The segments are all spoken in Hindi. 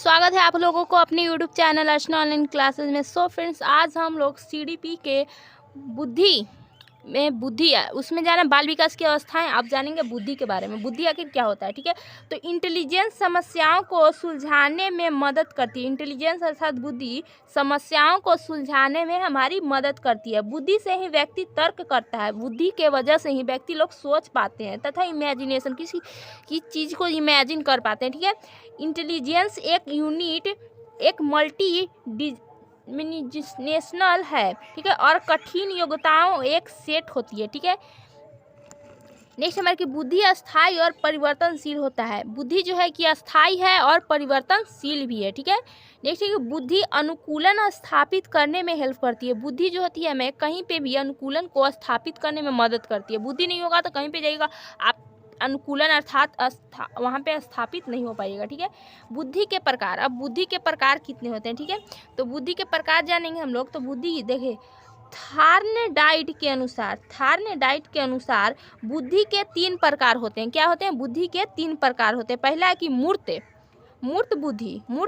स्वागत है आप लोगों को अपने यूट्यूब चैनल अर्चना ऑनलाइन क्लासेस में। सो फ्रेंड्स, आज हम लोग सीडीपी के बुद्धि उसमें जाना बाल विकास की अवस्थाएं आप जानेंगे बुद्धि के बारे में। बुद्धि आखिर क्या होता है, ठीक है। तो इंटेलिजेंस समस्याओं को सुलझाने में मदद करती है। इंटेलिजेंस अर्थात बुद्धि समस्याओं को सुलझाने में हमारी मदद करती है। बुद्धि से ही व्यक्ति तर्क करता है। बुद्धि के वजह से ही व्यक्ति लोग सोच पाते हैं तथा इमेजिनेशन किसी की चीज़ को इमेजिन कर पाते हैं, ठीक है। इंटेलिजेंस एक यूनिट एक मल्टी डिमेंशनल है, ठीक है, और कठिन योग्यताओं एक सेट होती है, ठीक है। नेक्स्ट हमारे की बुद्धि अस्थाई और परिवर्तनशील होता है। बुद्धि जो है कि अस्थाई है और परिवर्तनशील भी है, ठीक है। नेक्स्ट है कि बुद्धि अनुकूलन स्थापित करने में हेल्प करती है। बुद्धि जो होती है हमें कहीं पे भी अनुकूलन को स्थापित करने में मदद करती है। बुद्धि नहीं होगा तो कहीं पे जाइएगा आप अनुकूलन अर्थात वहाँ पे स्थापित नहीं हो पाएगा, ठीक है। बुद्धि के प्रकार, अब बुद्धि के प्रकार कितने होते हैं, ठीक है। तो बुद्धि के प्रकार जानेंगे हम लोग। तो बुद्धि देखिए थार्नेडाइट के अनुसार बुद्धि के 3 प्रकार होते हैं। क्या होते हैं? बुद्धि के 3 प्रकार होते हैं। पहला है कि मूर्त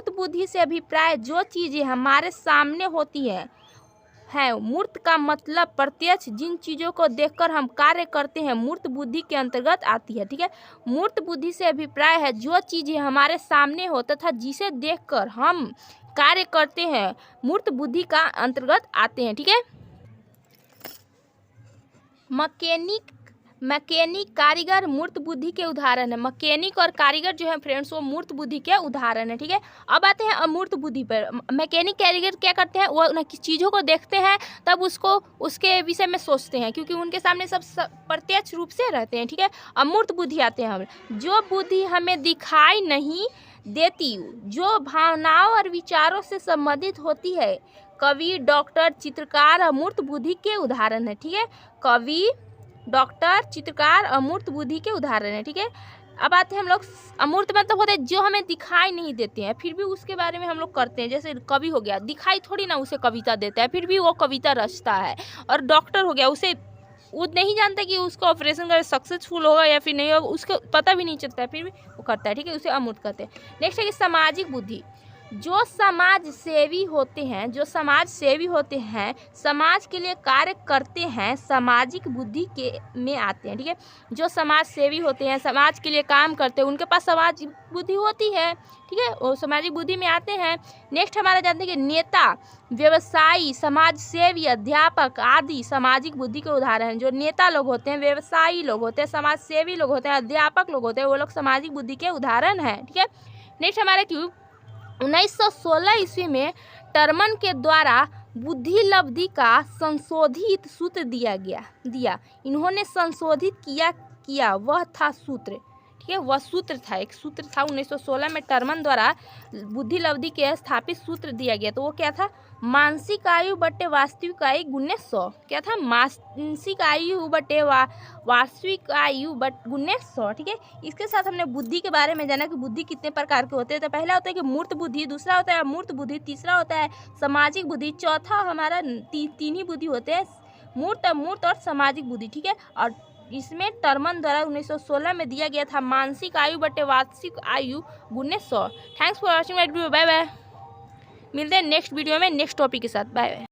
बुद्धि से अभिप्राय जो चीज़ें हमारे सामने होती है मूर्त का मतलब प्रत्यक्ष जिन चीज़ों को देखकर हम कार्य करते हैं मूर्त बुद्धि के अंतर्गत आती है, ठीक है। मूर्त बुद्धि से अभिप्राय है जो चीज़ें हमारे सामने हो तथा जिसे देखकर हम कार्य करते हैं मूर्त बुद्धि का अंतर्गत आते हैं, ठीक है। मैकेनिक कारीगर मूर्त बुद्धि के उदाहरण है। मैकेनिक और कारीगर जो है फ्रेंड्स वो मूर्त बुद्धि के उदाहरण है, ठीक है। अब आते हैं अमूर्त बुद्धि पर। मैकेनिक कारीगर क्या करते हैं? वो चीज़ों को देखते हैं तब उसके विषय में सोचते हैं क्योंकि उनके सामने सब प्रत्यक्ष रूप से रहते हैं, ठीक है। अमूर्त बुद्धि आते हैं हम जो बुद्धि हमें दिखाई नहीं देती, जो भावनाओं और विचारों से संबंधित होती है। कवि, डॉक्टर, चित्रकार अमूर्त बुद्धि के उदाहरण है, ठीक है। कवि, डॉक्टर, चित्रकार अमूर्त बुद्धि के उदाहरण है, ठीक है। अब आते हैं हम लोग अमूर्त मतलब होते हैं जो हमें दिखाई नहीं देते हैं फिर भी उसके बारे में हम लोग करते हैं। जैसे कवि हो गया, दिखाई थोड़ी ना उसे कविता देता है फिर भी वो कविता रचता है। और डॉक्टर हो गया, उसे वो नहीं जानता कि उसको ऑपरेशन कर सक्सेसफुल होगा या फिर नहीं होगा, उसको पता भी नहीं चलता है फिर भी वो करता है, ठीक है। उसे अमूर्त कहते हैं। नेक्स्ट है कि सामाजिक बुद्धि। जो समाज सेवी होते हैं समाज के लिए कार्य करते हैं सामाजिक बुद्धि के में आते हैं, ठीक है। जो समाज सेवी होते हैं समाज के लिए काम करते हैं उनके पास सामाजिक बुद्धि होती है, ठीक है, वो सामाजिक बुद्धि में आते हैं। नेक्स्ट हमारा जानते हैं कि नेता, व्यवसायी, समाज सेवी, अध्यापक आदि सामाजिक बुद्धि के उदाहरण हैं। जो नेता लोग होते हैं, व्यवसायी लोग होते हैं, समाज सेवी लोग होते हैं, अध्यापक लोग होते हैं, वो लोग सामाजिक बुद्धि के उदाहरण हैं, ठीक है। नेक्स्ट हमारे 1916 ईस्वी में टर्मन के द्वारा बुद्धि लब्धि का संशोधित सूत्र दिया। इन्होंने संशोधित किया वह था सूत्र, ठीक है। वह सूत्र था, एक सूत्र था 1916 में टर्मन द्वारा बुद्धि लब्धि के स्थापित सूत्र दिया गया। तो वो क्या था? मानसिक आयु बटे वास्तविक आयु गुने 100। क्या था? मानसिक आयु बटे वास्तविक आयु गुने 100, ठीक है। इसके साथ हमने बुद्धि के बारे में जाना कि बुद्धि कितने प्रकार के होते हैं। तो पहला होता है कि मूर्त बुद्धि, दूसरा होता है अमूर्त बुद्धि, तीसरा होता है सामाजिक बुद्धि, चौथा हमारा 3 ही बुद्धि होते हैं, मूर्त, अमूर्त और सामाजिक बुद्धि, ठीक है। और इसमें टर्मन द्वारा 1916 में दिया गया था मानसिक आयु बटे वार्षिक आयु गुने 100। Thanks for watching my video. Bye bye. मिलते हैं नेक्स्ट वीडियो में नेक्स्ट टॉपिक के साथ। Bye bye.